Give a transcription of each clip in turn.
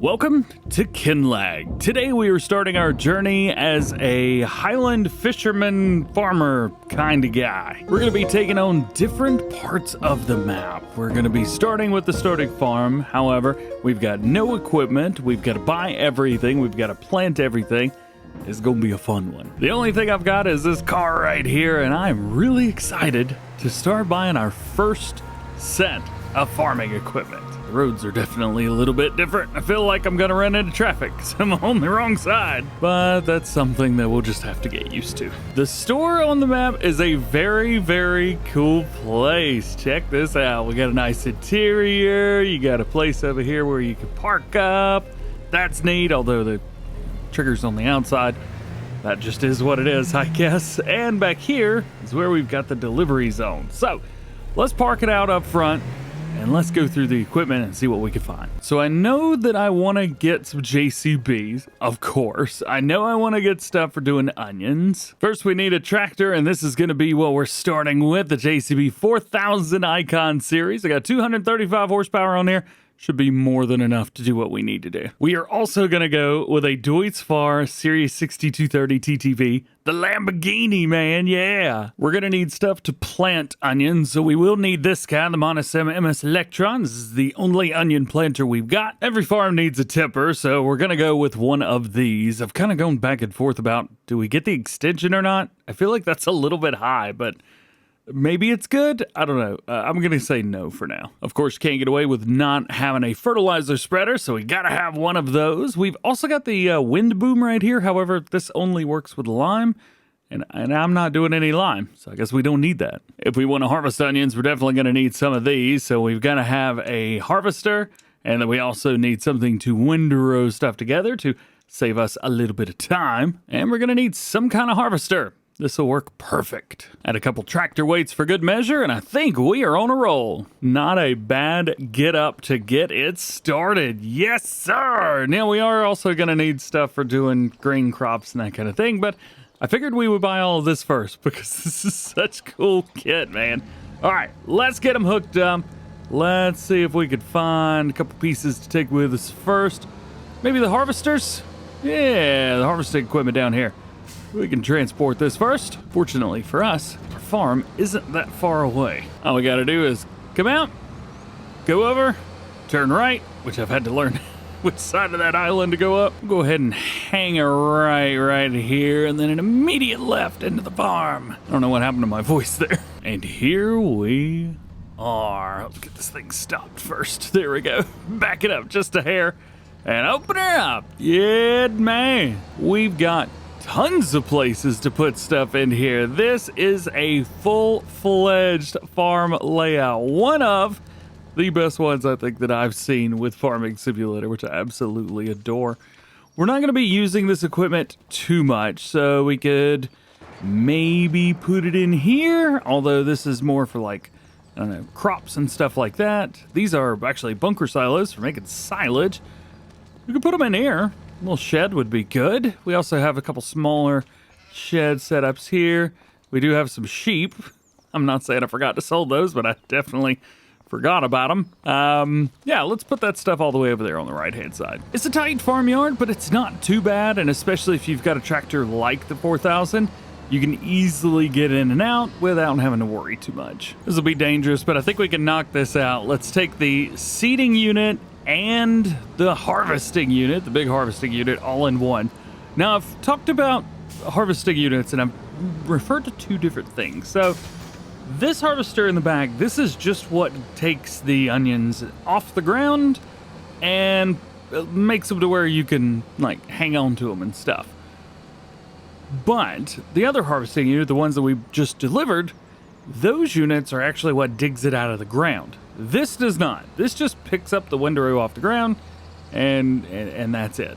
Welcome to Kinlaig. Today we are starting our journey as a Highland fisherman farmer kind of guy. We're going to be taking on different parts of the map. We're going to be starting with the starting farm. However, we've got no equipment. We've got to buy everything. We've got to plant everything. It's going to be a fun one. The only thing I've got is this car right here, and I'm really excited to start buying our first set of farming equipment. The roads are definitely a little bit different. I feel like I'm gonna run into traffic because I'm on the wrong side, but that's something that we'll just have to get used to. The store on the map is a very, very cool place. Check this out. We got a nice interior. You got a place over here where you can park up. That's neat, although the trigger's on the outside. That just is what it is, I guess. And back here is where we've got the delivery zone. So let's park it out up front. And let's go through the equipment and see what we can find. So I know that I want to get some JCBs, of course. I know I want to get stuff for doing onions. First, we need a tractor, and this is going to be what we're starting with, the JCB 4000 Icon series. I got 235 horsepower on here. Should be more than enough to do what we need to do. We are also going to go with a Deutz-Fahr Series 6230 TTV, the Lamborghini, man, yeah. We're going to need stuff to plant onions, so we will need this guy, the Monosem MS Electron. This is the only onion planter we've got. Every farm needs a tipper, so we're going to go with one of these. I've kind of gone back and forth about, do we get the extension or not? I feel like that's a little bit high, but maybe it's good. I don't know. I'm going to say no for now. Of course, you can't get away with not having a fertilizer spreader, so we got to have one of those. We've also got the wind boom right here. However, this only works with lime, and I'm not doing any lime, so I guess we don't need that. If we want to harvest onions, we're definitely going to need some of these, so we've got to have a harvester, and then we also need something to windrow stuff together to save us a little bit of time, and we're going to need some kind of harvester. This will work perfect. Add a couple tractor weights for good measure, and I think we are on a roll. Not a bad get up to get it started. Yes, sir! Now, we are also going to need stuff for doing grain crops and that kind of thing, but I figured we would buy all of this first because this is such cool kit, man. All right, let's get them hooked up. Let's see if we could find a couple pieces to take with us first. Maybe the harvesters? Yeah, the harvesting equipment down here. We can transport this first. Fortunately for us, our farm isn't that far away. All we gotta do is come out, go over, turn right, which I've had to learn which side of that island to go up. Go ahead and hang a right here, and then an immediate left into the farm. I don't know what happened to my voice there. And here we are. Let's get this thing stopped first. There we go. Back it up just a hair and open her up. Yeah, man. We've got tons of places to put stuff in here. This is a full-fledged farm layout. One of the best ones I think that I've seen with Farming Simulator, which I absolutely adore. We're not going to be using this equipment too much, so we could maybe put it in here, although this is more for, like, I don't know, crops and stuff like that. These are actually bunker silos for making silage. We could put them in here. A little shed would be good. We also have a couple smaller shed setups here. We do have some sheep. I'm not saying I forgot to sell those, but I definitely forgot about them. Yeah, let's put that stuff all the way over there on the right-hand side. It's a tight farmyard, but it's not too bad, and especially if you've got a tractor like the 4000, you can easily get in and out without having to worry too much. This will be dangerous, but I think we can knock this out. Let's take the seeding unit and the harvesting unit, the big harvesting unit, all in one. Now, I've talked about harvesting units, and I've referred to two different things. So, this harvester in the back, this is just what takes the onions off the ground and makes them to where you can, like, hang on to them and stuff. But the other harvesting unit, the ones that we just delivered, those units are actually what digs it out of the ground. This does not. This just picks up the windrow off the ground, and that's it.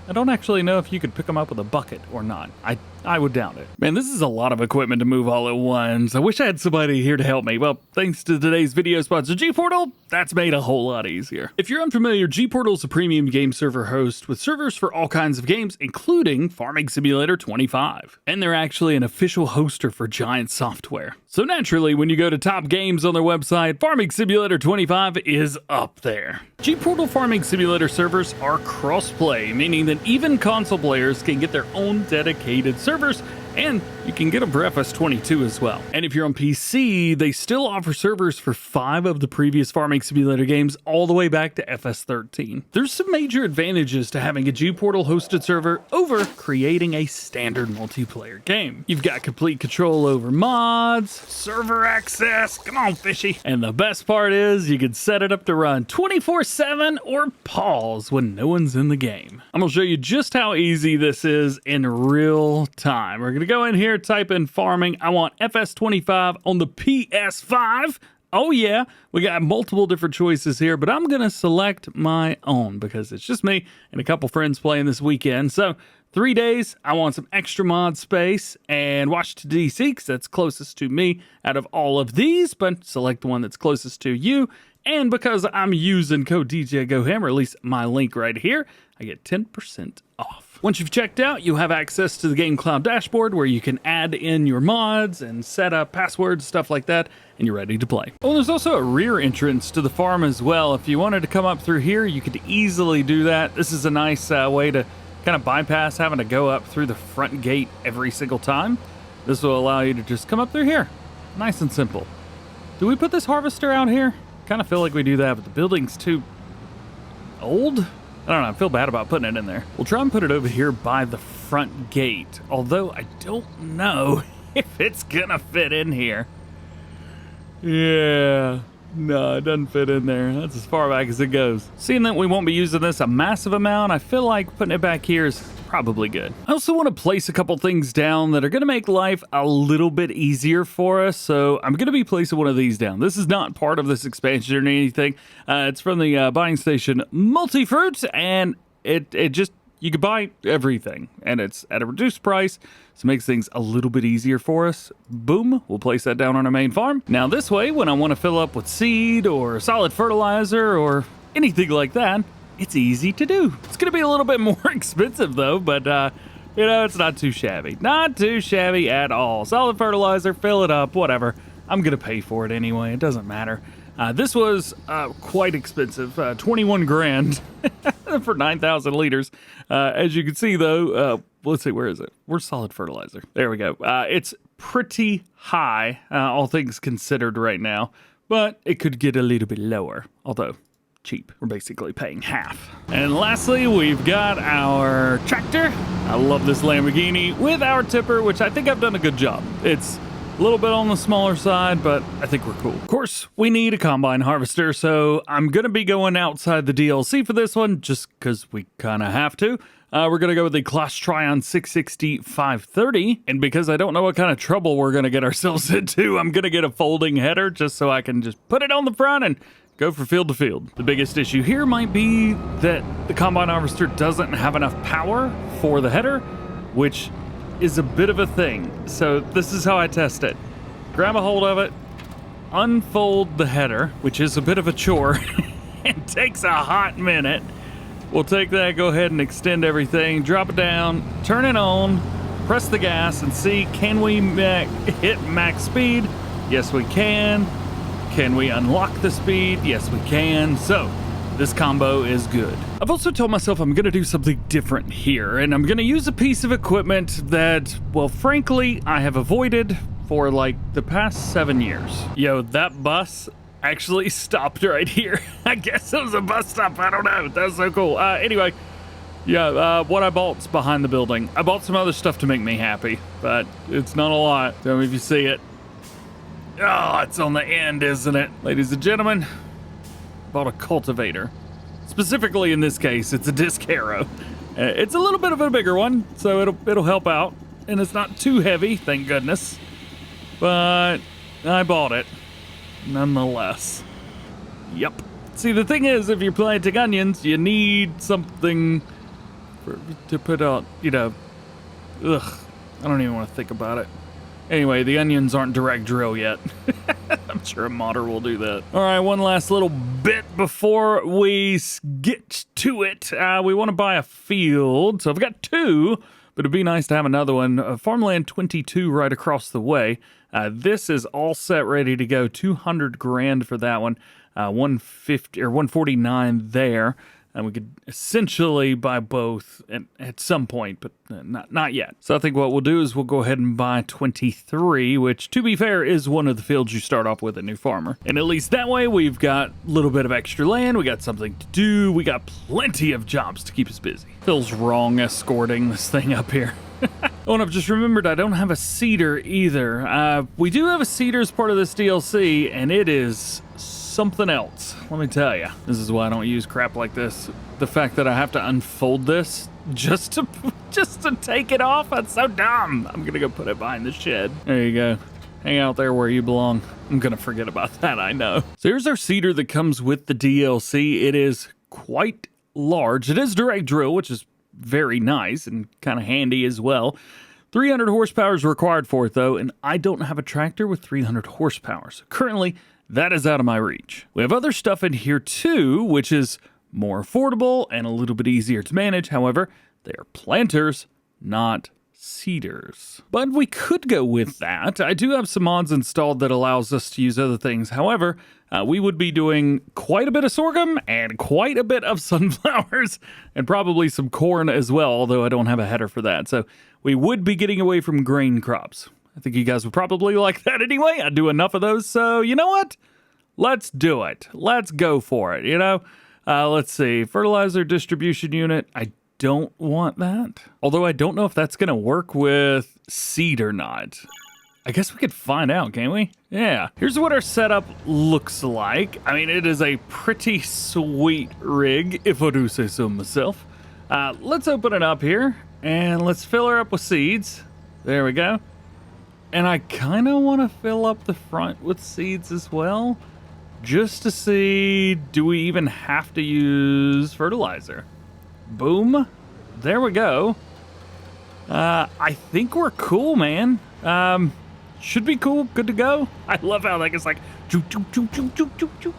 I don't actually know if you could pick them up with a bucket or not. I I would doubt it. Man, this is a lot of equipment to move all at once. I wish I had somebody here to help me. Well, thanks to today's video sponsor, G-Portal, that's made a whole lot easier. If you're unfamiliar, G-Portal is a premium game server host with servers for all kinds of games, including Farming Simulator 25. And they're actually an official hoster for Giant Software. So naturally, when you go to top games on their website, Farming Simulator 25 is up there. G-Portal Farming Simulator servers are cross-play, meaning that even console players can get their own dedicated servers, and you can get them for FS22 as well. And if you're on PC, they still offer servers for 5 of the previous Farming Simulator games all the way back to FS13. There's some major advantages to having a G-Portal hosted server over creating a standard multiplayer game. You've got complete control over mods, server access, come on fishy. And the best part is you can set it up to run 24/7 or pause when no one's in the game. I'm gonna show you just how easy this is in real time. We're gonna go in here, type in farming. I want FS25 on the PS5. Oh yeah, we got multiple different choices here, but I'm gonna select my own because it's just me and a couple friends playing this weekend. So 3 days, I want some extra mod space, and Washington DC, because that's closest to me out of all of these, but select the one that's closest to you. And because I'm using code DjGoHam, or at least my link right here, I get 10% off. Once you've checked out, you have access to the Game Cloud dashboard where you can add in your mods and set up passwords, stuff like that, and you're ready to play. Oh, there's also a rear entrance to the farm as well. If you wanted to come up through here, you could easily do that. This is a nice way to kind of bypass having to go up through the front gate every single time. This will allow you to just come up through here. Nice and simple. Do we put this harvester out here? Kind of feel like we do that, but the building's too old. I don't know, I feel bad about putting it in there. We'll try and put it over here by the front gate, although I don't know if it's gonna fit in here. Yeah, no, it doesn't fit in there. That's as far back as it goes. Seeing that we won't be using this a massive amount, I feel like putting it back here is probably good. I also want to place a couple things down that are going to make life a little bit easier for us, so I'm going to be placing one of these down. This is not part of this expansion or anything. It's from the buying station Multifruit, and it just, you can buy everything, and it's at a reduced price, so it makes things a little bit easier for us. Boom, we'll place that down on our main farm. Now this way, when I want to fill up with seed or solid fertilizer or anything like that, it's easy to do. It's going to be a little bit more expensive though, but you know, it's not too shabby. Not too shabby at all. Solid fertilizer, fill it up, whatever. I'm going to pay for it anyway. It doesn't matter. This was quite expensive, 21 grand for 9,000 liters. As you can see though, let's see, where is it? Where's solid fertilizer? There we go. It's pretty high, all things considered right now, but it could get a little bit lower, although cheap. We're basically paying half. And lastly, we've got our tractor. I love this Lamborghini with our tipper, which I think I've done a good job. It's a little bit on the smaller side, but I think we're cool. Of course, we need a combine harvester, so I'm gonna be going outside the DLC for this one, just because we kind of have to. We're gonna go with the Clash Tryon 660 530, and because I don't know what kind of trouble we're gonna get ourselves into, I'm gonna get a folding header just so I can just put it on the front and go for field to field. The biggest issue here might be that the combine harvester doesn't have enough power for the header, which is a bit of a thing. So this is how I test it. Grab a hold of it, unfold the header, which is a bit of a chore and takes a hot minute. We'll take that, go ahead and extend everything, drop it down, turn it on, press the gas and see, can we hit max speed? Yes, we can. Can we unlock the speed? Yes, we can. So this combo is good. I've also told myself I'm gonna do something different here, and I'm gonna use a piece of equipment that, well, frankly, I have avoided for like the past 7 years. Yo, that bus actually stopped right here. I guess it was a bus stop, I don't know. That's so cool. Anyway, yeah, what I bought's behind the building. I bought some other stuff to make me happy, but it's not a lot. Tell me if you see it. Oh, it's on the end, isn't it? Ladies and gentlemen, bought a cultivator. Specifically in this case, it's a disc harrow. It's a little bit of a bigger one, so it'll help out. And it's not too heavy, thank goodness. But I bought it, nonetheless. Yep. See, the thing is, if you're planting onions, you need something to put out, you know, I don't even want to think about it. Anyway, the onions aren't direct drill yet. I'm sure a modder will do that. All right, one last little bit before we get to it. We want to buy a field. So I've got 2, but it'd be nice to have another one. Farmland 22 right across the way. This is all set, ready to go. 200 grand for that one. 150 or 149 there. And we could essentially buy both at some point, but not yet. So I think what we'll do is we'll go ahead and buy 23, which, to be fair, is one of the fields you start off with a new farmer. And at least that way, we've got a little bit of extra land. We got something to do. We got plenty of jobs to keep us busy. Feels wrong escorting this thing up here. Oh, and I've just remembered I don't have a seeder either. We do have a seeder as part of this DLC, and it is something else, let me tell you. This is why I don't use crap like this. The fact that I have to unfold this just to take it off, that's so dumb. I'm gonna go put it behind the shed. There you go. Hang out there where you belong. I'm gonna forget about that, I know. So here's our seeder that comes with the DLC. It is quite large. It is direct drill, which is very nice and kind of handy as well. 300 horsepower is required for it though, and I don't have a tractor with 300 horsepower. So currently, that is out of my reach. We have other stuff in here too, which is more affordable and a little bit easier to manage. However, they are planters, not seeders. But we could go with that. I do have some mods installed that allows us to use other things. However, we would be doing quite a bit of sorghum and quite a bit of sunflowers and probably some corn as well, although I don't have a header for that. So we would be getting away from grain crops. I think you guys would probably like that anyway. I do enough of those, so you know what? Let's do it. Let's go for it, you know? Let's see. Fertilizer distribution unit. I don't want that. Although I don't know if that's going to work with seed or not. I guess we could find out, can't we? Yeah. Here's what our setup looks like. I mean, it is a pretty sweet rig, if I do say so myself. Let's open it up here, and let's fill her up with seeds. There we go. And I kind of want to fill up the front with seeds as well, just to see, do we even have to use fertilizer? Boom. There we go. I think we're cool, man. Should be cool. Good to go. I love how that gets like, choo, choo, choo, choo, choo, choo, choo.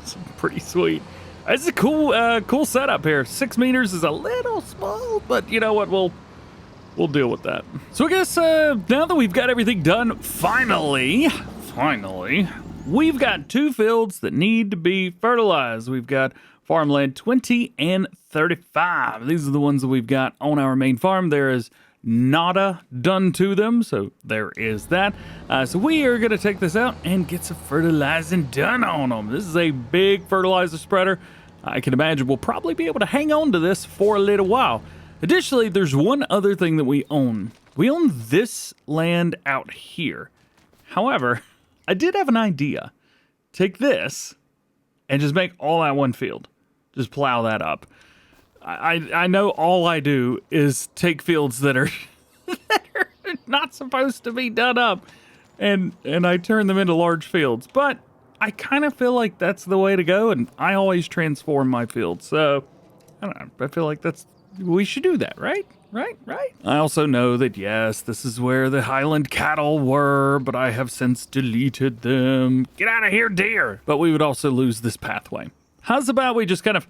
It's pretty sweet. It's a cool setup here. 6 meters is a little small, but you know what? We'll deal with that. So I guess now that we've got everything done, finally, we've got 2 fields that need to be fertilized. We've got farmland 20 and 35. These are the ones that we've got on our main farm. There is nada done to them, so there is that. So we are gonna take this out and get some fertilizing done on them. This is a big fertilizer spreader. I can imagine we'll probably be able to hang on to this for a little while. Additionally, there's one other thing that we own. We own this land out here. However, I did have an idea. Take this and just make all that one field. Just plow that up. I know all I do is take fields that are, that are not supposed to be done up and I turn them into large fields. But I kind of feel like that's the way to go, and I always transform my fields. So, I don't know. I feel like we should do that, right? Right? I also know that, yes, this is where the Highland cattle were, but I have since deleted them. Get out of here, deer! But we would also lose this pathway. How's about we just kind of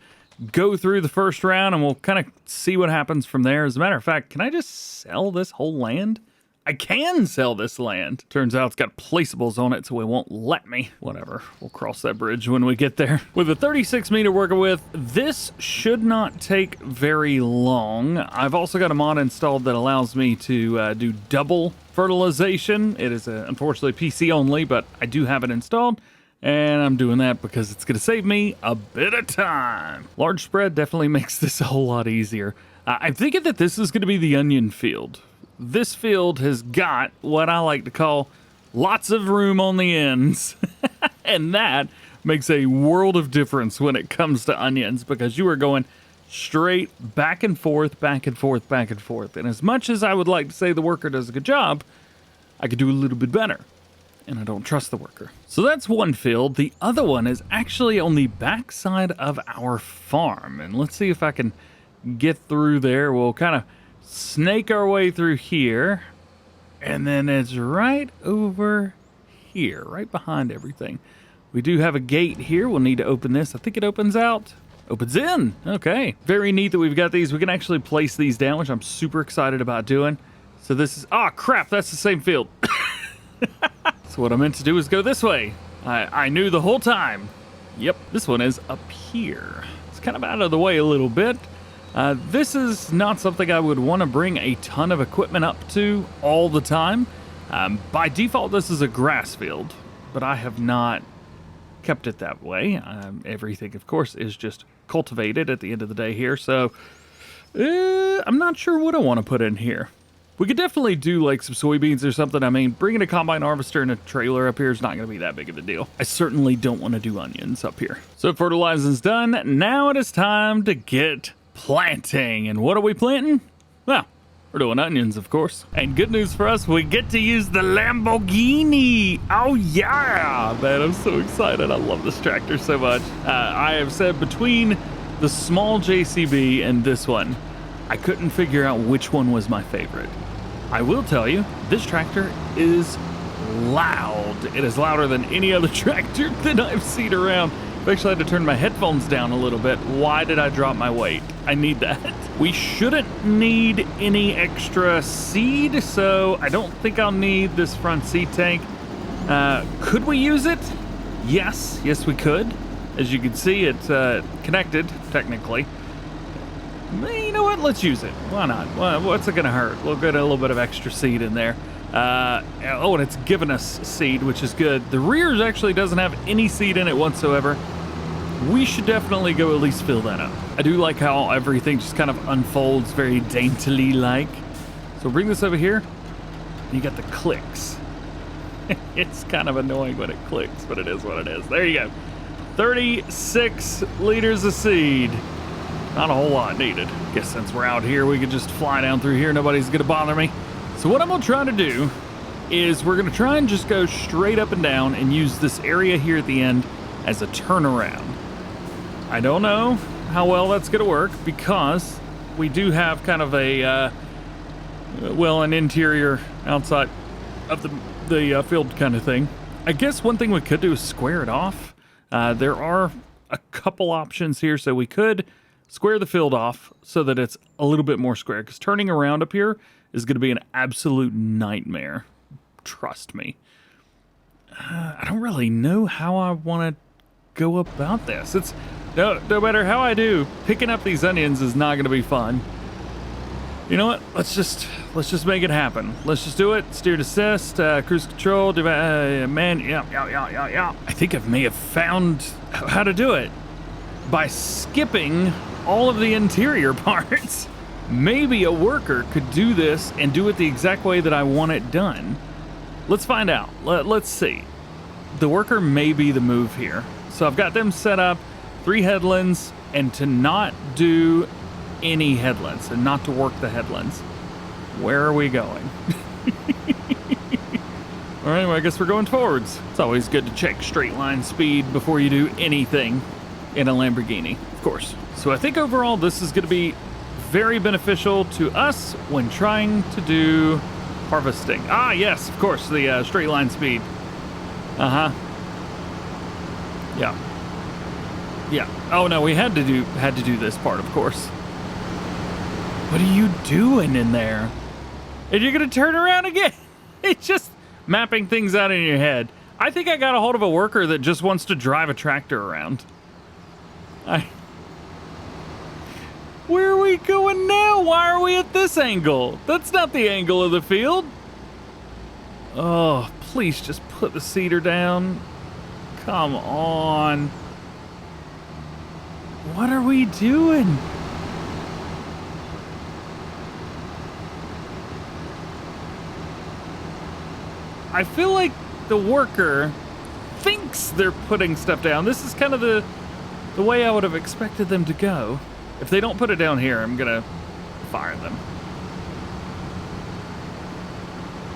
go through the first round and we'll kind of see what happens from there? As a matter of fact, can I just sell this whole land? I can sell this land. Turns out it's got placeables on it, so it won't let me. Whatever, we'll cross that bridge when we get there. With a 36 meter working with, this should not take very long. I've also got a mod installed that allows me to do double fertilization. It is unfortunately PC only, but I do have it installed. And I'm doing that because it's going to save me a bit of time. Large spread definitely makes this a whole lot easier. I'm thinking that this is going to be the onion field. This field has got what I like to call lots of room on the ends. And that makes a world of difference when it comes to onions, because you are going straight back and forth, back and forth, back and forth. And as much as I would like to say the worker does a good job, I could do a little bit better. And I don't trust the worker. So that's one field. The other one is actually on the backside of our farm. And let's see if I can get through there. We'll kind of snake our way through here. And then it's right over here, right behind everything. We do have a gate here. We'll need to open this. I think it opens out. Opens in. Okay. Very neat that we've got these. We can actually place these down, which I'm super excited about doing. So this is... Oh, crap. That's the same field. So what I meant to do is go this way. I knew the whole time. Yep. This one is up here. It's kind of out of the way a little bit. This is not something I would want to bring a ton of equipment up to all the time. By default, this is a grass field, but I have not kept it that way. Everything, of course, is just cultivated at the end of the day here, so I'm not sure what I want to put in here. We could definitely do like some soybeans or something. I mean, bringing a combine harvester and a trailer up here is not going to be that big of a deal. I certainly don't want to do onions up here. So fertilizing's done. Now it is time to get planting. And what are we planting? Well, we're doing onions, of course. And good news for us, we get to use the Lamborghini. Oh yeah, man, I'm so excited. I love this tractor so much. I have said between the small JCB and this one, I couldn't figure out which one was my favorite. I will tell you, this tractor is loud. It is louder than any other tractor that I've seen around. I've actually had to turn my headphones down a little bit. Why did I drop my weight? I need that. We shouldn't need any extra seed, so I don't think I'll need this front seed tank. Could we use it? Yes, we could. As you can see, it's connected, technically. You know what? Let's use it. Why not? What's it going to hurt? We'll get a little bit of extra seed in there. Oh, and it's given us seed, which is good. The rear actually doesn't have any seed in it whatsoever. We should definitely go at least fill that up. I do like how everything just kind of unfolds very daintily like. So bring this over here. You got the clicks. It's kind of annoying when it clicks, but it is what it is. There you go. 36 liters of seed. Not a whole lot needed. Guess since we're out here, we could just fly down through here. Nobody's gonna bother me. So what I'm gonna try to do is we're gonna try and just go straight up and down and use this area here at the end as a turnaround. I don't know how well that's gonna work because we do have kind of a, an interior outside of the field kind of thing. I guess one thing we could do is square it off. There are a couple options here, so we could square the field off so that it's a little bit more square, because turning around up here is going to be an absolute nightmare. Trust me. I don't really know how I want to go about this. It's no matter how I do, picking up these onions is not going to be fun. You know what? Let's just make it happen. Let's just do it. Steer to assist, cruise control, man. Yeah. I think I may have found how to do it by skipping all of the interior parts. Maybe a worker could do this and do it the exact way that I want it done. Let's find out. Let's see. The worker may be the move here. So I've got them set up 3 headlands and to not do any headlands and not to work the headlands. Where are we going? All right, well, I guess we're going forwards. It's always good to check straight line speed before you do anything in a Lamborghini, of course. So I think overall this is going to be very beneficial to us when trying to do harvesting. Ah, yes, of course, the straight line speed. Yeah. Oh no, we had to do this part, of course. What are you doing in there? And you're gonna turn around again? It's just mapping things out in your head. I think I got a hold of a worker that just wants to drive a tractor around. Where are we going now? Why are we at this angle? That's not the angle of the field. Oh, please just put the seeder down. Come on. What are we doing? I feel like the worker thinks they're putting stuff down. This is kind of the way I would have expected them to go. If they don't put it down here, I'm gonna fire them.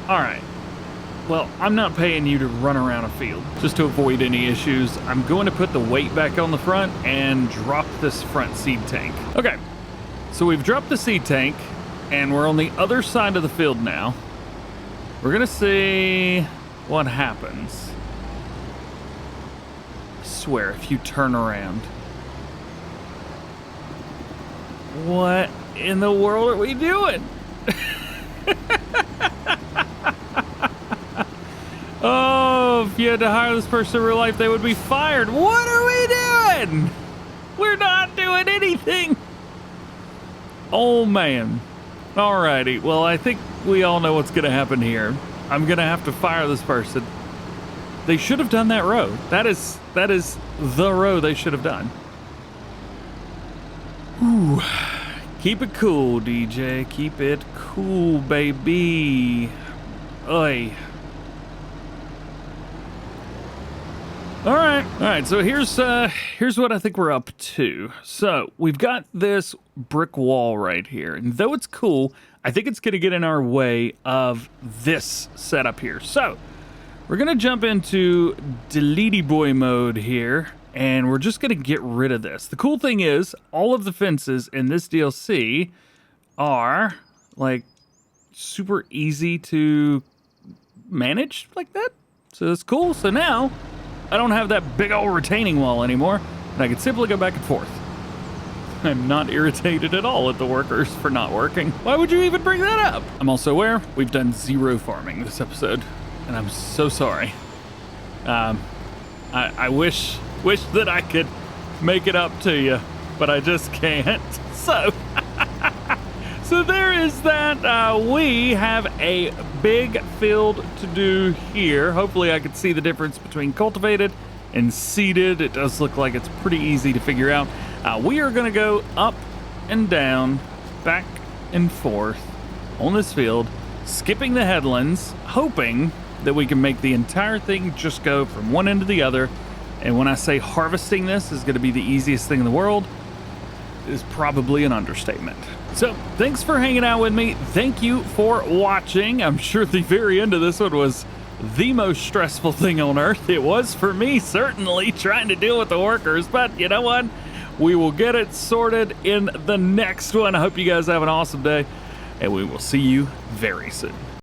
All right. Well, I'm not paying you to run around a field. Just to avoid any issues, I'm going to put the weight back on the front and drop this front seed tank. Okay, so we've dropped the seed tank and we're on the other side of the field now. We're gonna see what happens. I swear, if you turn around. What in the world are we doing? Oh, if you had to hire this person in real life, they would be fired. What are we doing? We're not doing anything. Oh, man. Alrighty. Well, I think we all know what's going to happen here. I'm going to have to fire this person. They should have done that row. That is the row they should have done. Ooh. Keep it cool, DJ. Keep it cool, baby. Oi. All right. So here's what I think we're up to. So we've got this brick wall right here, and though it's cool, I think it's gonna get in our way of this setup here. So we're gonna jump into deleety boy mode here, and we're just gonna get rid of this. The cool thing is, all of the fences in this DLC are like super easy to manage like that. So that's cool. So now I don't have that big old retaining wall anymore, and I can simply go back and forth. I'm not irritated at all at the workers for not working. Why would you even bring that up? I'm also aware we've done 0 farming this episode, and I'm so sorry. I wish that I could make it up to you, but I just can't. So there is that. We have a big field to do here. Hopefully I can see the difference between cultivated and seeded. It does look like it's pretty easy to figure out. We are going to go up and down, back and forth on this field, skipping the headlands, hoping that we can make the entire thing just go from one end to the other. And when I say harvesting this is going to be the easiest thing in the world, it is probably an understatement. So thanks for hanging out with me. Thank you for watching. I'm sure the very end of this one was the most stressful thing on earth. It was for me, certainly, trying to deal with the workers, but you know what? We will get it sorted in the next one. I hope you guys have an awesome day, and we will see you very soon.